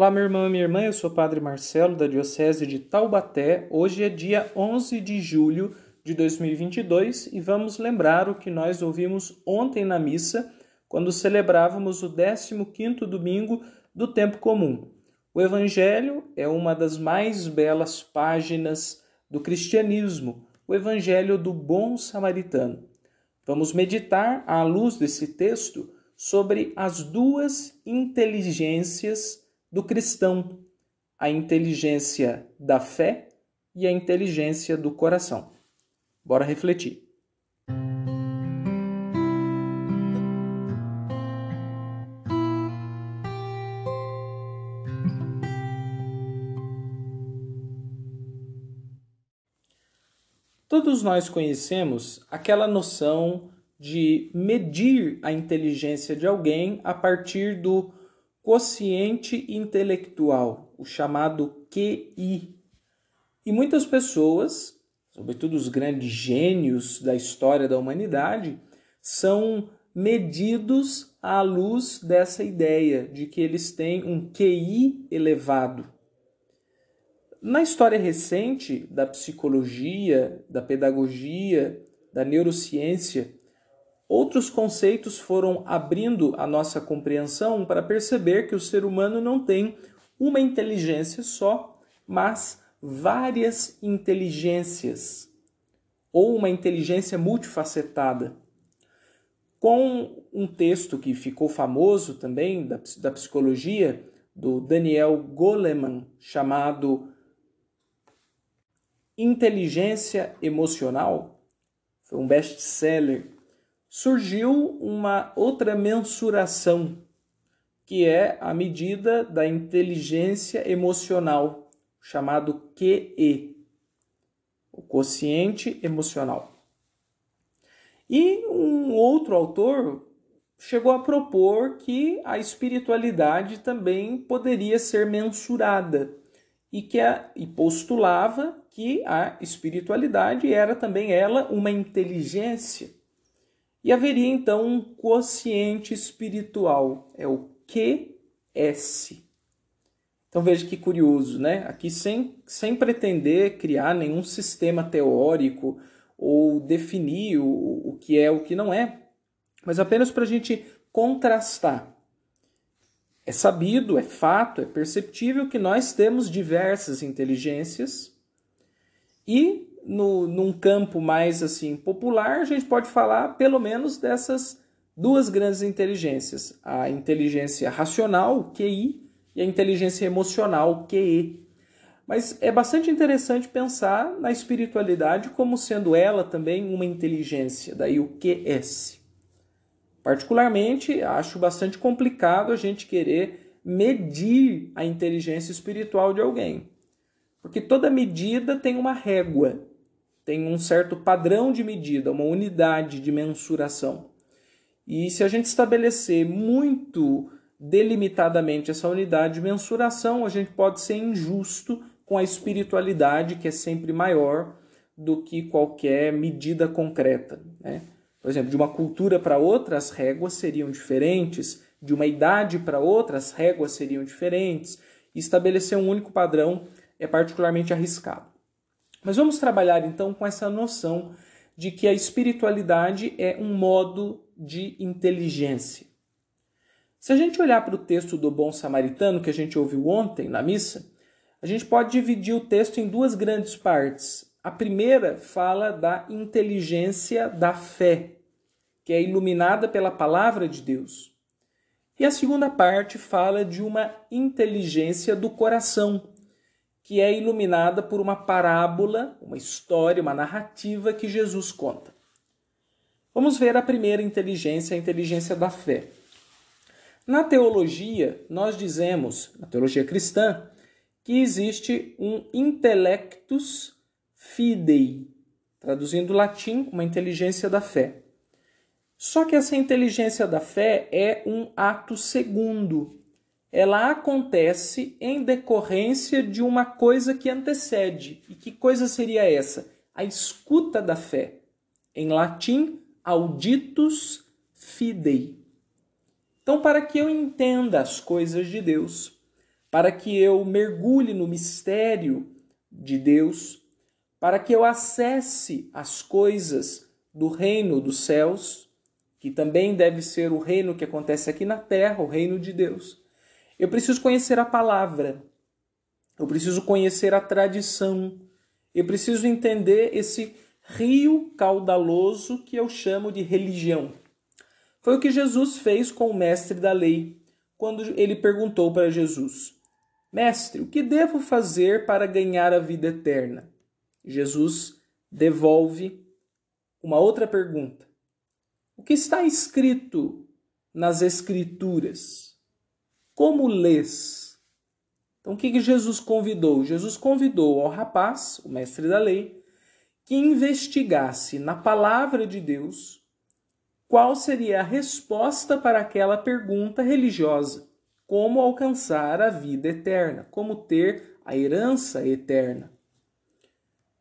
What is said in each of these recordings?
Olá, meu irmão e minha irmã, eu sou o Padre Marcelo, da Diocese de Taubaté. Hoje é dia 11 de julho de 2022 e vamos lembrar o que nós ouvimos ontem na missa, quando celebrávamos o 15º domingo do tempo comum. O Evangelho é uma das mais belas páginas do cristianismo, o Evangelho do Bom Samaritano. Vamos meditar, à luz desse texto, sobre as duas inteligências do cristão, a inteligência da fé e a inteligência do coração. Bora refletir. Todos nós conhecemos aquela noção de medir a inteligência de alguém a partir do quociente intelectual, o chamado QI. E muitas pessoas, sobretudo os grandes gênios da história da humanidade, são medidos à luz dessa ideia de que eles têm um QI elevado. Na história recente da psicologia, da pedagogia, da neurociência, outros conceitos foram abrindo a nossa compreensão para perceber que o ser humano não tem uma inteligência só, mas várias inteligências, ou uma inteligência multifacetada. Com um texto que ficou famoso também da psicologia, do Daniel Goleman, chamado Inteligência Emocional, foi um best-seller, surgiu uma outra mensuração, que é a medida da inteligência emocional, chamado QE, o quociente emocional. E um outro autor chegou a propor que a espiritualidade também poderia ser mensurada e postulava que a espiritualidade era também ela uma inteligência. E haveria então um quociente espiritual, é o QS. Então veja que curioso, né? Aqui sem pretender criar nenhum sistema teórico ou definir o que é o que não é, mas apenas para a gente contrastar. É sabido, é fato, é perceptível que nós temos diversas inteligências e num campo mais assim popular, a gente pode falar pelo menos dessas duas grandes inteligências, a inteligência racional, QI, e a inteligência emocional, QE. Mas é bastante interessante pensar na espiritualidade como sendo ela também uma inteligência, daí o QS. Particularmente, acho bastante complicado a gente querer medir a inteligência espiritual de alguém. Porque toda medida tem uma régua, tem um certo padrão de medida, uma unidade de mensuração. E se a gente estabelecer muito delimitadamente essa unidade de mensuração, a gente pode ser injusto com a espiritualidade, que é sempre maior do que qualquer medida concreta, né? Por exemplo, de uma cultura para outra, as réguas seriam diferentes, de uma idade para outra, as réguas seriam diferentes, e estabelecer um único padrão é particularmente arriscado. Mas vamos trabalhar então com essa noção de que a espiritualidade é um modo de inteligência. Se a gente olhar para o texto do Bom Samaritano, que a gente ouviu ontem na missa, a gente pode dividir o texto em duas grandes partes. A primeira fala da inteligência da fé, que é iluminada pela palavra de Deus. E a segunda parte fala de uma inteligência do coração, que é iluminada por uma parábola, uma história, uma narrativa que Jesus conta. Vamos ver a primeira inteligência, a inteligência da fé. Na teologia, nós dizemos, na teologia cristã, que existe um intellectus fidei, traduzindo do latim, uma inteligência da fé. Só que essa inteligência da fé é um ato segundo. Ela acontece em decorrência de uma coisa que antecede. E que coisa seria essa? A escuta da fé. Em latim, auditus fidei. Então, para que eu entenda as coisas de Deus, para que eu mergulhe no mistério de Deus, para que eu acesse as coisas do reino dos céus, que também deve ser o reino que acontece aqui na terra, o reino de Deus. Eu preciso conhecer a palavra, eu preciso conhecer a tradição, eu preciso entender esse rio caudaloso que eu chamo de religião. Foi o que Jesus fez com o mestre da lei, quando ele perguntou para Jesus: Mestre, o que devo fazer para ganhar a vida eterna? Jesus devolve uma outra pergunta. O que está escrito nas Escrituras? Como lês? Então, o que Jesus convidou? Jesus convidou ao rapaz, o mestre da lei, que investigasse na palavra de Deus qual seria a resposta para aquela pergunta religiosa. Como alcançar a vida eterna? Como ter a herança eterna?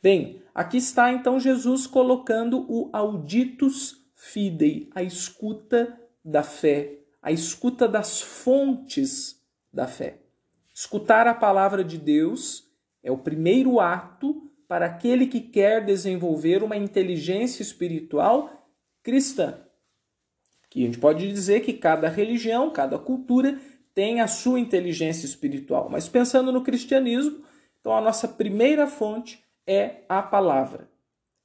Bem, aqui está então Jesus colocando o auditus fidei, a escuta da fé, a escuta das fontes da fé. Escutar a palavra de Deus é o primeiro ato para aquele que quer desenvolver uma inteligência espiritual cristã. Que a gente pode dizer que cada religião, cada cultura tem a sua inteligência espiritual. Mas pensando no cristianismo, então a nossa primeira fonte é a palavra.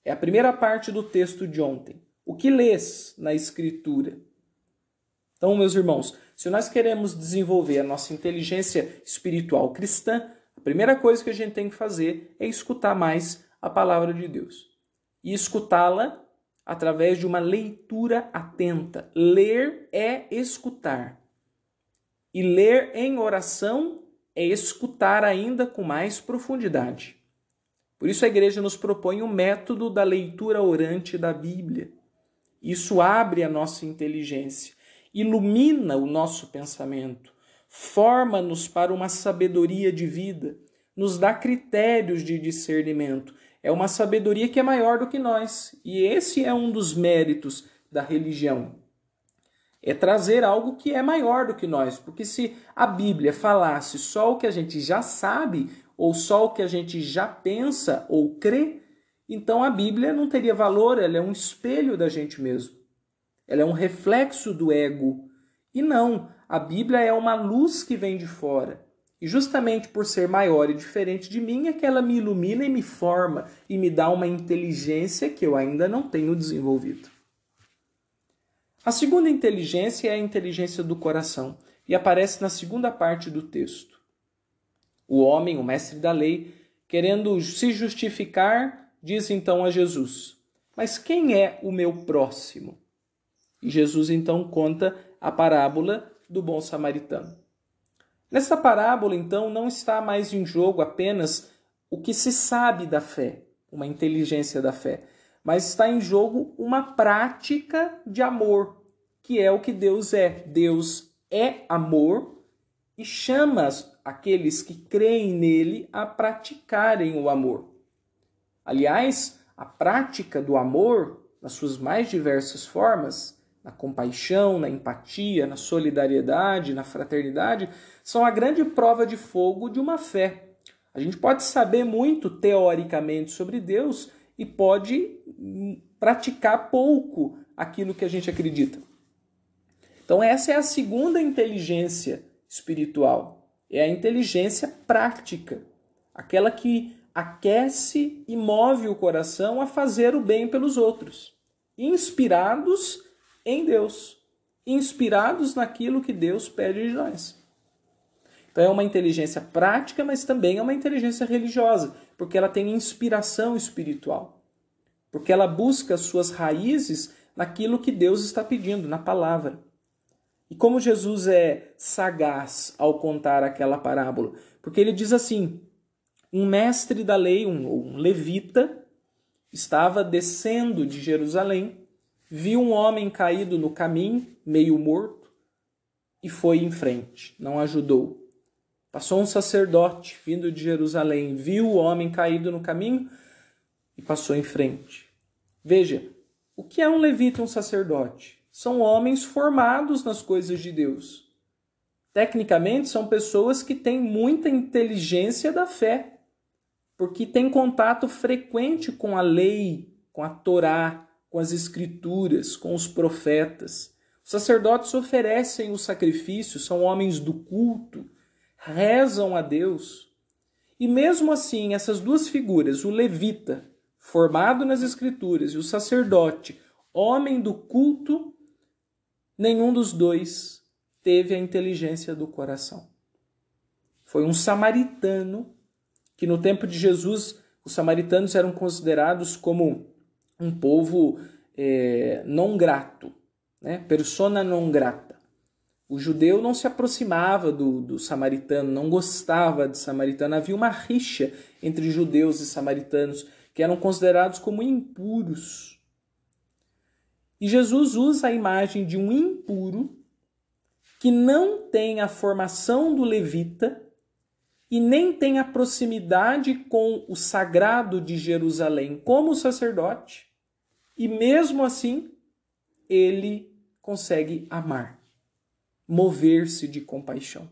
É a primeira parte do texto de ontem. O que lês na Escritura? Então, meus irmãos, se nós queremos desenvolver a nossa inteligência espiritual cristã, a primeira coisa que a gente tem que fazer é escutar mais a palavra de Deus. E escutá-la através de uma leitura atenta. Ler é escutar. E ler em oração é escutar ainda com mais profundidade. Por isso a igreja nos propõe o método da leitura orante da Bíblia. Isso abre a nossa inteligência, ilumina o nosso pensamento, forma-nos para uma sabedoria de vida, nos dá critérios de discernimento. É uma sabedoria que é maior do que nós. E esse é um dos méritos da religião. É trazer algo que é maior do que nós. Porque se a Bíblia falasse só o que a gente já sabe, ou só o que a gente já pensa ou crê, então a Bíblia não teria valor, ela é um espelho da gente mesmo. Ela é um reflexo do ego. E não, a Bíblia é uma luz que vem de fora. E justamente por ser maior e diferente de mim, é que ela me ilumina e me forma e me dá uma inteligência que eu ainda não tenho desenvolvido. A segunda inteligência é a inteligência do coração e aparece na segunda parte do texto. O homem, o mestre da lei, querendo se justificar, diz então a Jesus: Mas quem é o meu próximo? E Jesus então conta a parábola do bom samaritano. Nessa parábola, então, não está mais em jogo apenas o que se sabe da fé, uma inteligência da fé, mas está em jogo uma prática de amor, que é o que Deus é. Deus é amor e chama aqueles que creem nele a praticarem o amor. Aliás, a prática do amor, nas suas mais diversas formas, na compaixão, na empatia, na solidariedade, na fraternidade, são a grande prova de fogo de uma fé. A gente pode saber muito teoricamente sobre Deus e pode praticar pouco aquilo que a gente acredita. Então essa é a segunda inteligência espiritual. É a inteligência prática, aquela que aquece e move o coração a fazer o bem pelos outros, inspirados em Deus, inspirados naquilo que Deus pede de nós. Então é uma inteligência prática, mas também é uma inteligência religiosa, porque ela tem inspiração espiritual, porque ela busca suas raízes naquilo que Deus está pedindo, na palavra. E como Jesus é sagaz ao contar aquela parábola? Porque ele diz assim: um mestre da lei, um levita, estava descendo de Jerusalém, viu um homem caído no caminho, meio morto, e foi em frente, não ajudou. Passou um sacerdote vindo de Jerusalém, viu o homem caído no caminho e passou em frente. Veja, o que é um levita e um sacerdote? São homens formados nas coisas de Deus. Tecnicamente, são pessoas que têm muita inteligência da fé, porque têm contato frequente com a lei, com a Torá, com as escrituras, com os profetas. Os sacerdotes oferecem o sacrifício, são homens do culto, rezam a Deus. E mesmo assim, essas duas figuras, o levita, formado nas escrituras, e o sacerdote, homem do culto, nenhum dos dois teve a inteligência do coração. Foi um samaritano que no tempo de Jesus, os samaritanos eram considerados como um povo não grato, né? Persona non grata. O judeu não se aproximava do samaritano, não gostava de samaritano. Havia uma rixa entre judeus e samaritanos que eram considerados como impuros. E Jesus usa a imagem de um impuro que não tem a formação do levita e nem tem a proximidade com o sagrado de Jerusalém como sacerdote, e mesmo assim ele consegue amar, mover-se de compaixão.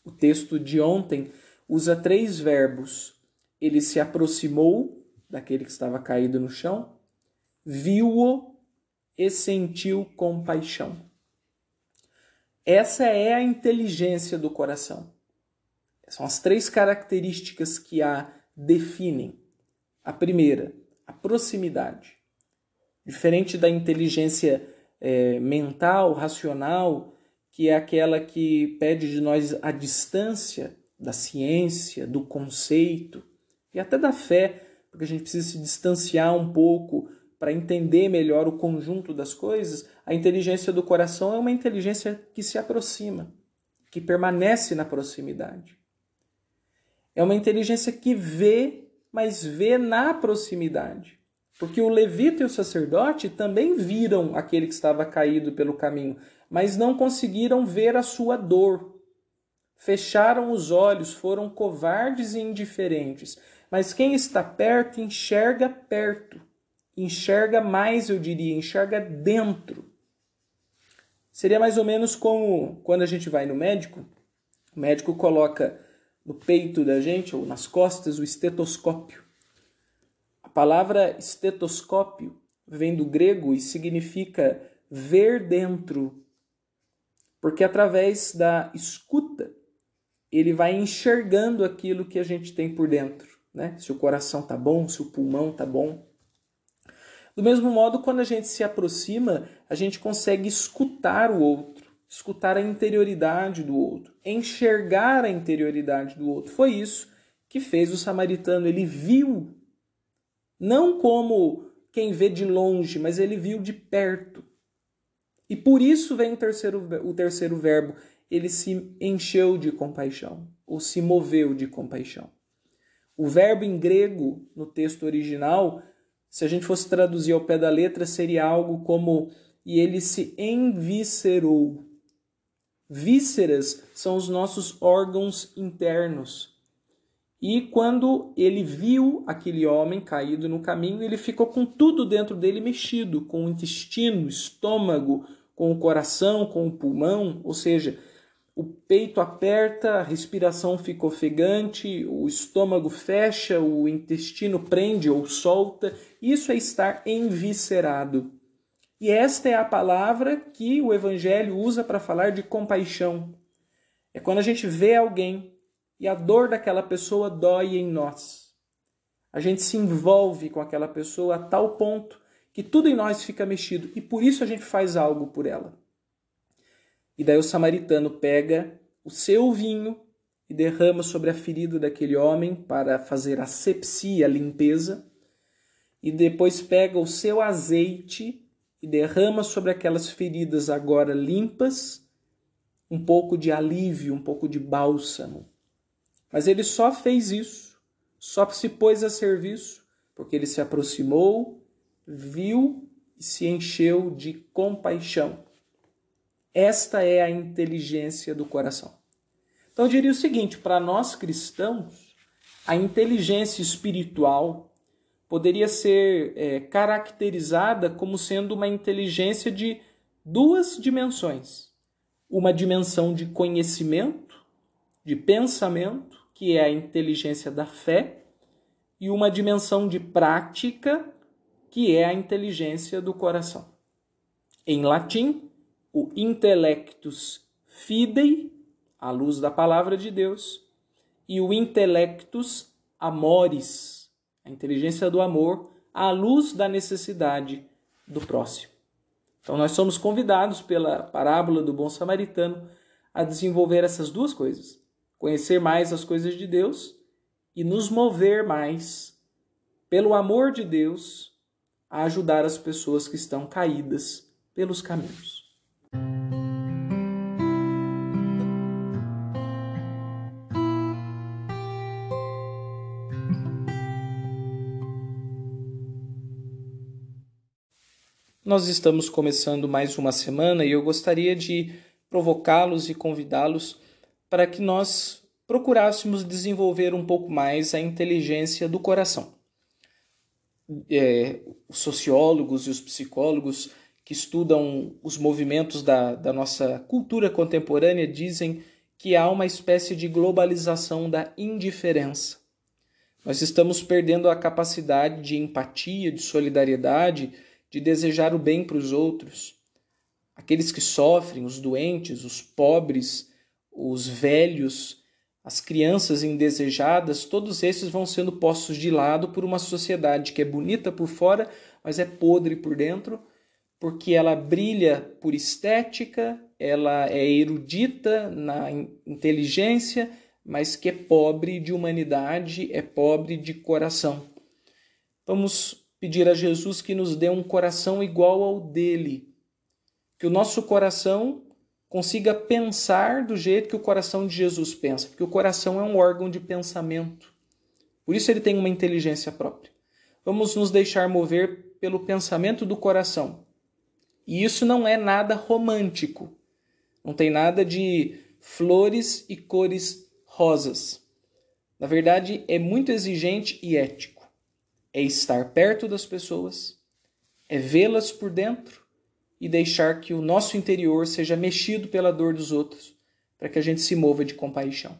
O texto de ontem usa 3 verbos. Ele se aproximou daquele que estava caído no chão, viu-o e sentiu compaixão. Essa é a inteligência do coração. São as 3 características que a definem. A primeira, a proximidade. Diferente da inteligência mental, racional, que é aquela que pede de nós a distância da ciência, do conceito e até da fé, porque a gente precisa se distanciar um pouco para entender melhor o conjunto das coisas. A inteligência do coração é uma inteligência que se aproxima, que permanece na proximidade. É uma inteligência que vê, mas vê na proximidade. Porque o levita e o sacerdote também viram aquele que estava caído pelo caminho, mas não conseguiram ver a sua dor. Fecharam os olhos, foram covardes e indiferentes. Mas quem está perto, enxerga mais, eu diria, enxerga dentro. Seria mais ou menos como quando a gente vai no médico, o médico coloca no peito da gente, ou nas costas, o estetoscópio. A palavra estetoscópio vem do grego e significa ver dentro, porque através da escuta ele vai enxergando aquilo que a gente tem por dentro, né? Se o coração tá bom, se o pulmão tá bom. Do mesmo modo, quando a gente se aproxima, a gente consegue escutar o outro, escutar a interioridade do outro, enxergar a interioridade do outro. Foi isso que fez o samaritano. Ele viu, não como quem vê de longe, mas ele viu de perto. E por isso vem o terceiro verbo. Ele se encheu de compaixão, ou se moveu de compaixão. O verbo em grego, no texto original, se a gente fosse traduzir ao pé da letra, seria algo como: e ele se enviscerou. Vísceras são os nossos órgãos internos. E quando ele viu aquele homem caído no caminho, ele ficou com tudo dentro dele mexido, com o intestino, estômago, com o coração, com o pulmão, ou seja, o peito aperta, a respiração fica ofegante, o estômago fecha, o intestino prende ou solta. Isso é estar enviscerado. E esta é a palavra que o Evangelho usa para falar de compaixão. É quando a gente vê alguém e a dor daquela pessoa dói em nós. A gente se envolve com aquela pessoa a tal ponto que tudo em nós fica mexido e por isso a gente faz algo por ela. E daí o samaritano pega o seu vinho e derrama sobre a ferida daquele homem para fazer a asepsia, a limpeza. E depois pega o seu azeite e derrama sobre aquelas feridas agora limpas um pouco de alívio, um pouco de bálsamo. Mas ele só fez isso, só se pôs a serviço, porque ele se aproximou, viu e se encheu de compaixão. Esta é a inteligência do coração. Então eu diria o seguinte, para nós cristãos, a inteligência espiritual poderia ser caracterizada como sendo uma inteligência de 2 dimensões. uma dimensão de conhecimento, de pensamento, que é a inteligência da fé, e uma dimensão de prática, que é a inteligência do coração. Em latim, o intellectus fidei, à luz da palavra de Deus, e o intellectus amoris, a inteligência do amor, à luz da necessidade do próximo. Então nós somos convidados pela parábola do bom samaritano a desenvolver essas duas coisas, conhecer mais as coisas de Deus e nos mover mais pelo amor de Deus a ajudar as pessoas que estão caídas pelos caminhos. Nós estamos começando mais uma semana e eu gostaria de provocá-los e convidá-los para que nós procurássemos desenvolver um pouco mais a inteligência do coração. Os sociólogos e os psicólogos que estudam os movimentos da nossa cultura contemporânea dizem que há uma espécie de globalização da indiferença. Nós estamos perdendo a capacidade de empatia, de solidariedade, de desejar o bem para os outros. Aqueles que sofrem, os doentes, os pobres, os velhos, as crianças indesejadas, todos esses vão sendo postos de lado por uma sociedade que é bonita por fora, mas é podre por dentro, porque ela brilha por estética, ela é erudita na inteligência, mas que é pobre de humanidade, é pobre de coração. Vamos pedir a Jesus que nos dê um coração igual ao dele, que o nosso coração consiga pensar do jeito que o coração de Jesus pensa, porque o coração é um órgão de pensamento. Por isso ele tem uma inteligência própria. Vamos nos deixar mover pelo pensamento do coração. E isso não é nada romântico. Não tem nada de flores e cores rosas. Na verdade, é muito exigente e ético. É estar perto das pessoas, é vê-las por dentro e deixar que o nosso interior seja mexido pela dor dos outros, para que a gente se mova de compaixão.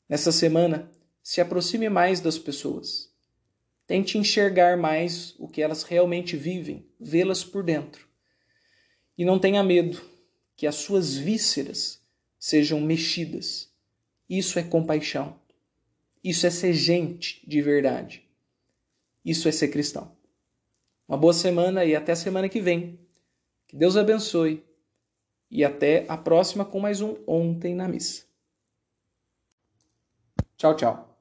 Nessa semana, se aproxime mais das pessoas. Tente enxergar mais o que elas realmente vivem, vê-las por dentro. E não tenha medo que as suas vísceras sejam mexidas. Isso é compaixão. Isso é ser gente de verdade. Isso é ser cristão. Uma boa semana e até a semana que vem. Que Deus abençoe. E até a próxima com mais um Ontem na Missa. Tchau, tchau.